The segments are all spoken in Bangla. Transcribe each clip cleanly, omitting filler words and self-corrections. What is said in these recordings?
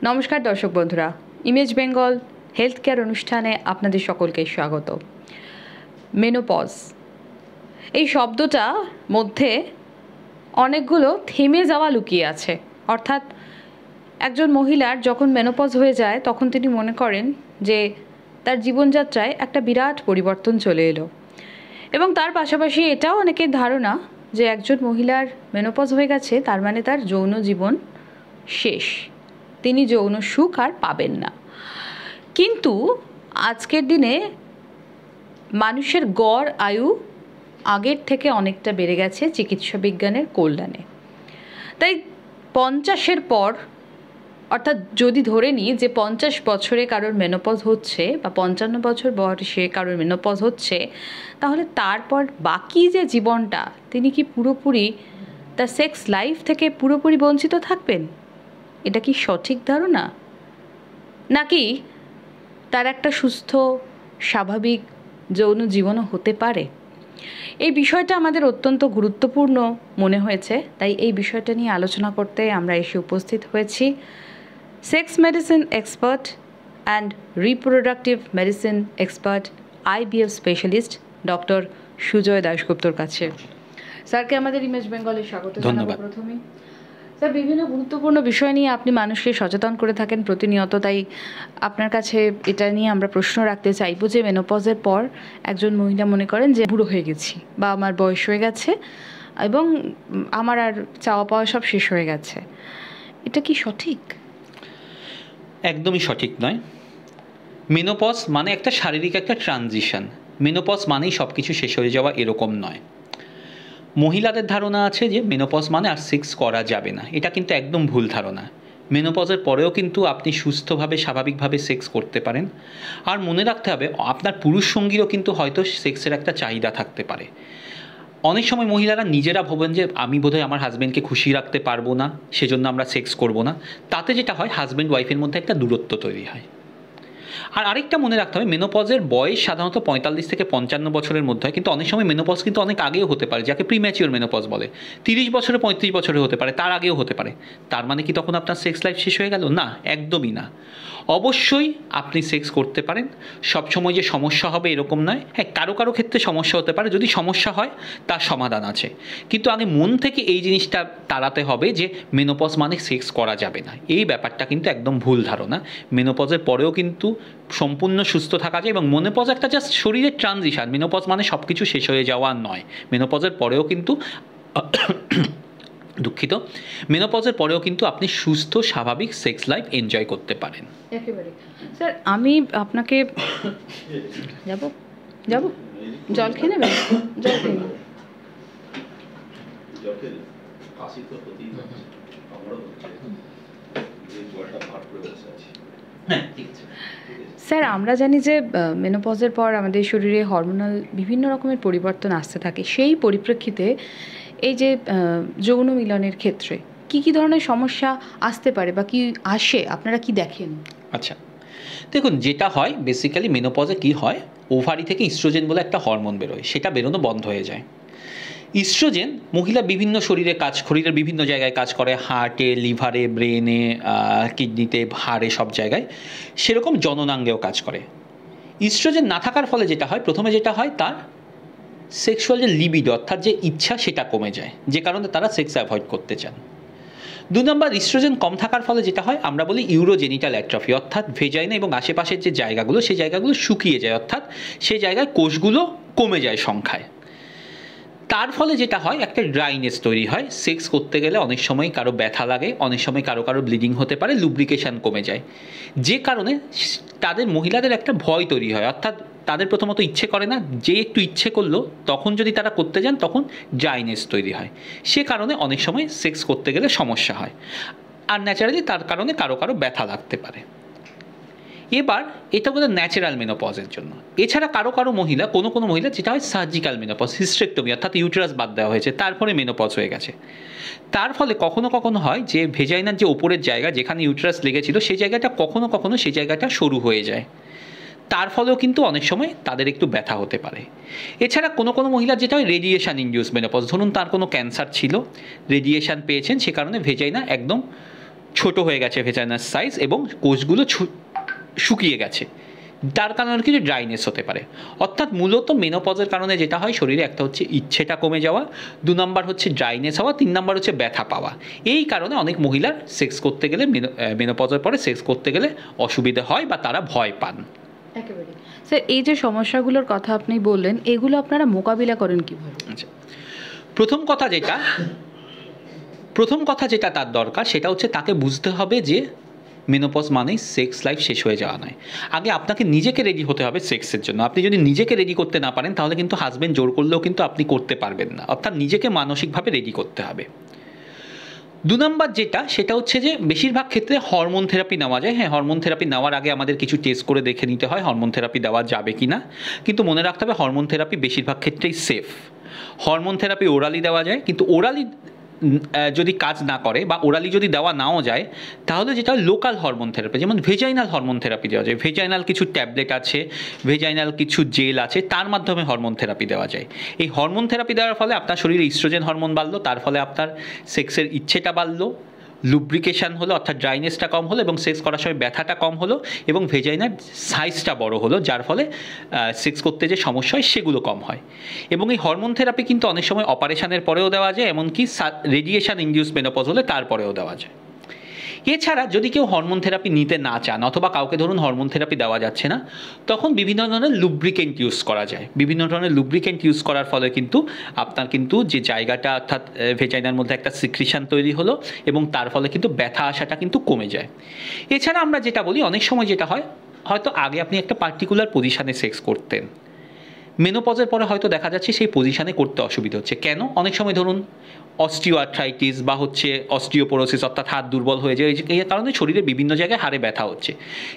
নমস্কার দর্শক বন্ধুরা, ইমেজ বেঙ্গল হেলথ কেয়ার অনুষ্ঠানে আপনাদের সকলকে স্বাগত। মেনোপজ এই শব্দটা মধ্যে অনেকগুলো থেমে যাওয়া লুকিয়ে আছে। অর্থাৎ একজন মহিলার যখন মেনোপজ হয়ে যায় তখন তিনি মনে করেন যে তার জীবনযাত্রায় একটা বিরাট পরিবর্তন চলে এলো, এবং তার পাশাপাশি এটাও অনেকের ধারণা যে একজন মহিলার মেনোপজ হয়ে গেছে তার মানে তার যৌন জীবন শেষ, তিনি যৌন সুখ আর পাবেন না। কিন্তু আজকের দিনে মানুষের গড় আয়ু আগের থেকে অনেকটা বেড়ে গেছে চিকিৎসা বিজ্ঞানের কল্যাণে। তাই 50-এর পর, অর্থাৎ যদি ধরে নিই যে 50 বছরে কারোর মেনোপজ হচ্ছে বা 55 বছর বয়সে কারোর মেনোপজ হচ্ছে, তাহলে তারপর বাকি যে জীবনটা তিনি কি পুরোপুরি তার সেক্স লাইফ থেকে পুরোপুরি বঞ্চিত থাকবেন? এটা কি সঠিক ধারণা, নাকি তার একটা সুস্থ স্বাভাবিক যৌন জীবনও হতে পারে? এই বিষয়টা আমাদের অত্যন্ত গুরুত্বপূর্ণ মনে হয়েছে, তাই এই বিষয়টা নিয়ে আলোচনা করতে আমরা এসে উপস্থিত হয়েছি sex medicine expert and reproductive medicine expert IVF specialist doctor Sujoy দাশগুপ্তর কাছে। স্যারকে আমাদের ইমেজ বেঙ্গলে স্বাগত জানাবো। প্রথমেই স্যার, বিভিন্ন গুরুত্বপূর্ণ বিষয় নিয়ে আপনি মানুষকে সচেতন করে থাকেন প্রতিনিয়ত, তাই আপনার কাছে এটা নিয়ে আমরা প্রশ্ন রাখতে চাইবো যে মেনোপজের পর একজন মহিলা মনে করেন যে বুড়ো হয়ে গেছি বা আমার বয়স হয়ে গেছে এবং আমার আর চাওয়া পাওয়া সব শেষ হয়ে গেছে, এটা কি সঠিক? একদমই সঠিক নয়। মেনোপজ মানে একটা শারীরিক একটা ট্রানজিশন। মেনোপজ মানেই সব কিছু শেষ হয়ে যাওয়া এরকম নয়। মহিলাদের ধারণা আছে যে মেনোপজ মানে আর সেক্স করা যাবে না, এটা কিন্তু একদম ভুল ধারণা। মেনোপজের পরেও কিন্তু আপনি সুস্থভাবে স্বাভাবিকভাবে সেক্স করতে পারেন। আর মনে রাখতে হবে আপনার পুরুষ সঙ্গীরও কিন্তু হয়তো সেক্সের একটা চাহিদা থাকতে পারে। অনেক সময় মহিলারা নিজেরা ভাবেন যে আমি বোধহয় আমার হাজব্যান্ডকে খুশি রাখতে পারবো না, সেজন্য আমরা সেক্স করব না। তাতে যেটা হয় হাজব্যান্ড ওয়াইফের মধ্যে একটা দূরত্ব তৈরি হয়। আর আরেকটা মনে রাখতে হবে, মেনোপজের বয়স সাধারণত 45 থেকে 55 বছরের মধ্যে হয়, কিন্তু অনেক সময় মেনোপজ কিন্তু অনেক আগেও হতে পারে, যাকে প্রিম্যাচিওর মেনোপজ বলে। 30 বছরে 35 বছরে হতে পারে, তার আগেও হতে পারে। তার মানে কি তখন আপনার সেক্স লাইফ শেষ হয়ে গেল? না, একদমই না। অবশ্যই আপনি সেক্স করতে পারেন, সবসময় যে সমস্যা হবে এরকম নয়। হ্যাঁ, কারো কারো ক্ষেত্রে সমস্যা হতে পারে, যদি সমস্যা হয় তার সমাধান আছে। কিন্তু আগে মন থেকে এই জিনিসটা তাড়াতে হবে যে মেনোপজ মানে সেক্স করা যাবে না। এই ব্যাপারটা কিন্তু একদম ভুল ধারণা। মেনোপজের পরেও কিন্তু সম্পূর্ণ সুস্থ থাকা যায়, এবং মেনোপজ একটা জাস্ট শরীরের ট্রানজিশন। মেনোপজ মানে সব কিছু শেষ হয়ে যাওয়া নয়। মেনোপজের পরেও কিন্তু দুঃখিত, মেনোপজের পরেও কিন্তু আপনি সুস্থ স্বাভাবিক সেক্স লাইফ এনজয় করতে পারেন। একেবারে। স্যার, আমি আপনাকে যাব জল খেয়ে নেবেন? জল খেয়ে নেবেন। স্যার, আমরা জানি যে মেনোপজের পর আমাদের শরীরে হরমোনাল বিভিন্ন রকমের পরিবর্তন আসতে থাকে। সেই পরিপ্রেক্ষিতে এই যে যৌন মিলনের ক্ষেত্রে কি কি ধরনের সমস্যা আসতে পারে বা কি আসে, আপনারা কি দেখেন? আচ্ছা, দেখুন, যেটা হয় বেসিক্যালি মেনোপজে কি হয়, ওভারি থেকে ইস্ট্রোজেন বলে একটা হরমোন বেরোয়, সেটা বেরোনো বন্ধ হয়ে যায়। ইস্ট্রোজেন মহিলা বিভিন্ন শরীরের বিভিন্ন জায়গায় কাজ করে, হার্টে, লিভারে, ব্রেনে, কিডনিতে, হাড়ে, সব জায়গায়। সেরকম জননাঙ্গেও কাজ করে। ইস্ট্রোজেন না থাকার ফলে যেটা হয়, প্রথমে যেটা হয় তার সেক্সুয়াল যে লিবিডো অর্থাৎ যে ইচ্ছা সেটা কমে যায়, যে কারণে তারা সেক্স অ্যাভয়েড করতে চান। 2 নম্বর, ইস্ট্রোজেন কম থাকার ফলে যেটা হয় আমরা বলি ইউরোজেনিটাল অ্যাট্রফি, অর্থাৎ ভেজাইনা এবং আশেপাশের যে জায়গাগুলো সেই জায়গাগুলো শুকিয়ে যায়, অর্থাৎ সেই জায়গায় কোষগুলো কমে যায় সংখ্যায়। তার ফলে যেটা হয় একটা ড্রাইনেস তৈরি হয়। সেক্স করতে গেলে অনেক সময় কারো ব্যথা লাগে, অনেক সময় কারো ব্লিডিং হতে পারে, লুব্রিকেশন কমে যায়, যে কারণে তাদের মহিলাদের একটা ভয় তৈরি হয়। অর্থাৎ তাদের প্রথমত ইচ্ছে করে না, যে একটু ইচ্ছে করলো তখন যদি তারা করতে যান তখন ড্রাইনেস তৈরি হয়, সে কারণে অনেক সময় সেক্স করতে গেলে সমস্যা হয়। আর ন্যাচারালি তার কারণে কারো ব্যথা লাগতে পারে। এবার এটা বলে ন্যাচারাল মেনোপজের জন্য। এছাড়া কারো মহিলা, কোনো মহিলা যেটা হয় সার্জিক্যাল মেনোপজ, হিস্টেরেক্টমি, অর্থাৎ ইউটেরাস বাদ দেওয়া হয়েছে, তারপরে মেনোপজ হয়ে গেছে। তার ফলে কখনো হয় যে ভেজাইনার যে ওপরের জায়গা যেখানে ইউটেরাস লেগেছিল সেই জায়গাটা কখনো সেই জায়গাটা সরু হয়ে যায়, তার ফলেও কিন্তু অনেক সময় তাদের একটু ব্যথা হতে পারে। এছাড়া কোনো মহিলা যেটা হয় রেডিয়েশন ইনডিউস মেনোপজ, ধরুন তার কোনো ক্যান্সার ছিল, রেডিয়েশন পেয়েছেন, সে কারণে ভেজাইনা একদম ছোট হয়ে গেছে ভেজাইনার সাইজ এবং কোষগুলো শুকিয়ে গেছে, তার কারণে কিছু ড্রাইনেস হতে পারে। অর্থাৎ মূলত মেনোপজের কারণে যেটা হয় শরীরে, একটা হচ্ছে ইচ্ছেটা কমে যাওয়া, 2 নম্বর হচ্ছে ড্রাইনেস হওয়া, 3 নম্বর হচ্ছে ব্যথা পাওয়া। এই কারণে অনেক মহিলার সেক্স করতে গেলে, মেনোপজের পরে সেক্স করতে গেলে অসুবিধা হয় বা তারা ভয় পান। একেবারে স্যার, এই যে সমস্যাগুলোর কথা আপনি বললেন, এগুলো আপনারা মোকাবিলা করেন কীভাবে? আচ্ছা, প্রথম কথা যেটা তার দরকার সেটা হচ্ছে তাকে বুঝতে হবে যে মেনোপজ মানেই সেক্স লাইফ শেষ হয়ে যাওয়া নয়। আগে আপনাকে নিজেকে রেডি হতে হবে সেক্সের জন্য। আপনি যদি নিজেকে রেডি করতে না পারেন তাহলে কিন্তু হাজবেন্ড জোর করলেও কিন্তু আপনি করতে পারবেন না। অর্থাৎ নিজেকে মানসিকভাবে রেডি করতে হবে। 2 নম্বর যেটা, সেটা হচ্ছে যে বেশিরভাগ ক্ষেত্রে হরমোন থেরাপি নেওয়া যায়। হ্যাঁ, হরমোন থেরাপি নেওয়ার আগে আমাদের কিছু টেস্ট করে দেখে নিতে হয় হরমোন থেরাপি দেওয়া যাবে কি না। কিন্তু মনে রাখতে হবে হরমোন থেরাপি বেশিরভাগ ক্ষেত্রেই সেফ। হরমোন থেরাপি ওরালি দেওয়া যায়, কিন্তু ওরালি যদি কাজ না করে বা ওরালি যদি দেওয়া নাও যায়, তাহলে যেটা লোকাল হরমোন থেরাপি, যেমন ভেজাইনাল হরমোন থেরাপি দেওয়া যায়। ভেজাইনাল কিছু ট্যাবলেট আছে, ভেজাইনাল কিছু জেল আছে, তার মাধ্যমে হরমোন থেরাপি দেওয়া যায়। এই হরমোন থেরাপি দেওয়ার ফলে আপনার শরীরে ইস্ট্রোজেন হরমোন বাড়লো, তার ফলে আপনার সেক্সের ইচ্ছেটা বাড়লো, লুব্রিকেশন হলো অর্থাৎ ড্রাইনেসটা কম হলো এবং সেক্স করার সময় ব্যথাটা কম হলো এবং ভেজাইনার সাইজটা বড় হলো, যার ফলে সেক্স করতে যে সমস্যা হয় সেগুলো কম হয়। এবং এই হরমোন থেরাপি কিন্তু অনেক সময় অপারেশনের পরেও দেওয়া যায়, এমনকি রেডিয়েশন ইনডিউস মেনোপজ হলে তারপরেও দেওয়া যায়। এছাড়া যদি কেউ হরমোন থেরাপি নিতে না চান অথবা কাউকে ধরুন হরমোন থেরাপি দেওয়া যাচ্ছে না, তখন বিভিন্ন ধরনের লুব্রিকেন্ট ইউজ করা যায়। বিভিন্ন ধরনের লুব্রিকেন্ট ইউজ করার ফলে কিন্তু আপনার কিন্তু যে জায়গাটা অর্থাৎ ভেজাইনার মধ্যে একটা সিক্রিশন তৈরি হলো এবং তার ফলে কিন্তু ব্যথা আসাটা কিন্তু কমে যায়। এছাড়া আমরা যেটা বলি, অনেক সময় যেটা হয়, হয়তো আগে আপনি একটা পার্টিকুলার পজিশানে সেক্স করতেন, মেনোপজের পরে হয়তো দেখা যাচ্ছে সেই পজিশানে করতে অসুবিধা হচ্ছে। কেন? অনেক সময় ধরুন অস্টিওআর্থ্রাইটিস বা হচ্ছে অস্টিওপোরোসিস অর্থাৎ হাত দুর্বল হয়ে যায়, এই কারণে শরীরে বিভিন্ন জায়গায় হাড়ে ব্যথা হচ্ছে।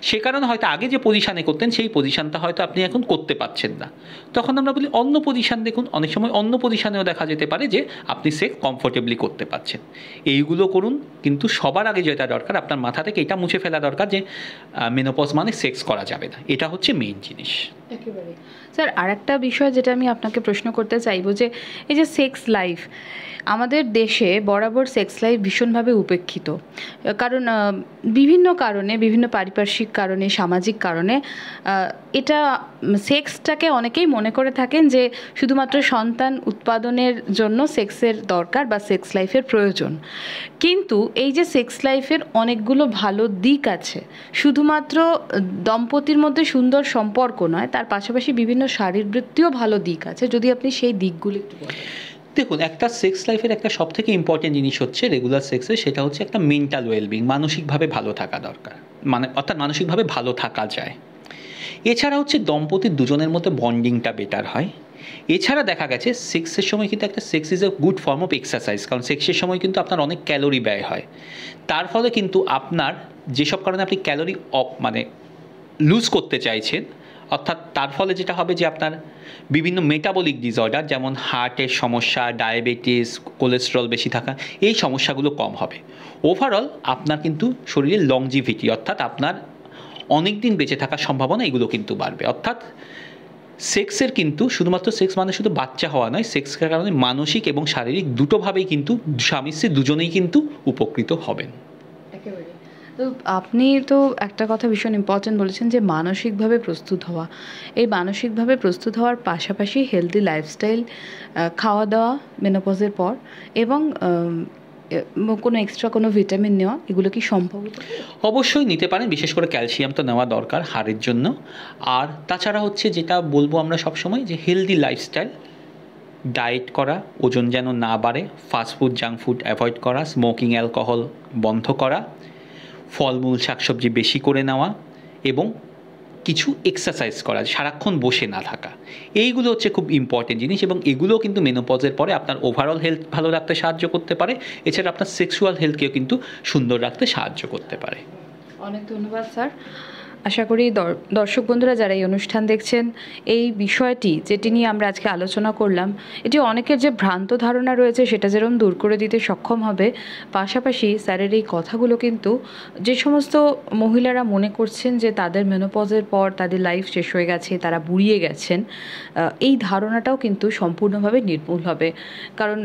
সে কারণে হয়তো আগে যে পজিশানে করতেন সেই পজিশানটা হয়তো আপনি এখন করতে পারছেন না। তখন আমরা বলি অন্য পজিশান দেখুন। অনেক সময় অন্য পজিশানেও দেখা যেতে পারে যে আপনি সেক্স কমফোর্টেবলি করতে পারছেন। এইগুলো করুন, কিন্তু সবার আগে যেটা দরকার, আপনার মাথা থেকে এটা মুছে ফেলা দরকার যে মেনোপজ মানে সেক্স করা যাবে না। এটা হচ্ছে মেইন জিনিস। একেবারে স্যার, আরেকটা বিষয় যেটা আমি আপনাকে প্রশ্ন করতে চাইবো যে এই যে সেক্স লাইফ, আমাদের দেশে বরাবর সেক্স লাইফ ভীষণভাবে উপেক্ষিত। কারণ বিভিন্ন কারণে, বিভিন্ন পারিপার্শ্বিক কারণে, সামাজিক কারণে এটা সেক্সটাকে অনেকেই মনে করে থাকেন যে শুধুমাত্র সন্তান উৎপাদনের জন্য সেক্সের দরকার বা সেক্স লাইফের প্রয়োজন। কিন্তু এই যে সেক্স লাইফের অনেকগুলো ভালো দিক আছে, শুধুমাত্র দম্পতির মধ্যে সুন্দর সম্পর্ক নয়, তার পাশাপাশি বিভিন্ন শারীরবৃত্তীয় ভালো দিক আছে। যদি আপনি সেই দিকগুলো একটু বলেন। দেখুন, একটা সেক্স লাইফের একটা সবথেকে ইম্পর্টেন্ট জিনিস হচ্ছে রেগুলার সেক্সে, সেটা হচ্ছে একটা মেন্টাল ওয়েলবিং, মানসিকভাবে ভালো থাকা দরকার। অর্থাৎ মানসিকভাবে ভালো থাকা যায়। এছাড়া হচ্ছে দম্পতির দুজনের মধ্যে বন্ডিংটা বেটার হয়। এছাড়া দেখা গেছে সেক্সের সময় কিন্তু একটা sex is a good form of exercise, কারণ সেক্সের সময় কিন্তু আপনার অনেক ক্যালোরি ব্যয় হয়। তার ফলে কিন্তু আপনার যেসব কারণে আপনি ক্যালোরি লুজ করতে চাইছেন, অর্থাৎ তার ফলে যেটা হবে যে আপনার বিভিন্ন মেটাবলিক ডিসঅর্ডার, যেমন হার্টের সমস্যা, ডায়াবেটিস, কোলেস্টেরল বেশি থাকা, এই সমস্যাগুলো কম হবে। ওভারঅল আপনার কিন্তু শরীরের লংজিভিটি, অর্থাৎ আপনার অনেক দিন বেঁচে থাকার সম্ভাবনা, এগুলো কিন্তু বাড়বে। অর্থাৎ সেক্সের কিন্তু শুধুমাত্র সেক্স মানে শুধু বাচ্চা হওয়া নয়, সেক্সের কারণে মানসিক এবং শারীরিক দুটোভাবেই কিন্তু স্বামী স্ত্রী দুজনেই কিন্তু উপকৃত হবেন। একেবারে। তো আপনি তো একটা কথা ভীষণ ইম্পর্টেন্ট বলেছেন যে মানসিকভাবে প্রস্তুত হওয়া। এই মানসিকভাবে প্রস্তুত হওয়ার পাশাপাশি হেলদি লাইফস্টাইল, খাওয়া দাওয়া মেনোপজের পর, এবং কোনো এক্সট্রা কোনো ভিটামিন নেওয়া, এগুলো কি সম্ভব? অবশ্যই নিতে পারেন, বিশেষ করে ক্যালসিয়াম তো নেওয়া দরকার হাড়ের জন্য। আর তাছাড়া হচ্ছে যেটা বলবো আমরা সবসময়, যে হেলদি লাইফস্টাইল, ডায়েট করা, ওজন যেন না বাড়ে, ফাস্টফুড জাঙ্ক ফুড অ্যাভয়েড করা, স্মোকিং অ্যালকোহল বন্ধ করা, ফলমূল শাকসবজি বেশি করে নেওয়া এবং কিছু এক্সারসাইজ করা, সারাক্ষণ বসে না থাকা, এইগুলো হচ্ছে খুব ইম্পর্টেন্ট জিনিস। এবং এগুলোও কিন্তু মেনোপজের পরে আপনার ওভারঅল হেলথ ভালো রাখতে সাহায্য করতে পারে। এছাড়া আপনার সেক্সুয়াল হেলথকেও কিন্তু সুন্দর রাখতে সাহায্য করতে পারে। অনেক ধন্যবাদ স্যার। আশা করি দর্শক বন্ধুরা যারা এই অনুষ্ঠান দেখছেন, এই বিষয়টি যেটি নিয়ে আমরা আজকে আলোচনা করলাম, এটি অনেকের যে ভ্রান্ত ধারণা রয়েছে সেটা যেরকম দূর করে দিতে সক্ষম হবে। পাশাপাশি স্যারের এই কথাগুলো কিন্তু যে সমস্ত মহিলারা মনে করছেন যে তাদের মেনোপজের পর তাদের লাইফ শেষ হয়ে গেছে, তারা বুড়িয়ে গেছেন, এই ধারণাটাও কিন্তু সম্পূর্ণভাবে নির্মূল হবে। কারণ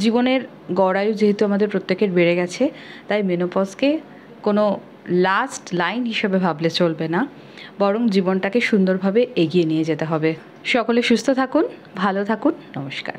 জীবনের গড়ায়ু যেহেতু আমাদের প্রত্যেকের বেড়ে গেছে, তাই মেনোপজকে কোনো লাস্ট লাইন হিসেবে ভাবলে চলবে না, বরং জীবনটাকে সুন্দরভাবে এগিয়ে নিয়ে যেতে হবে। সকলে সুস্থ থাকুন, ভালো থাকুন, নমস্কার।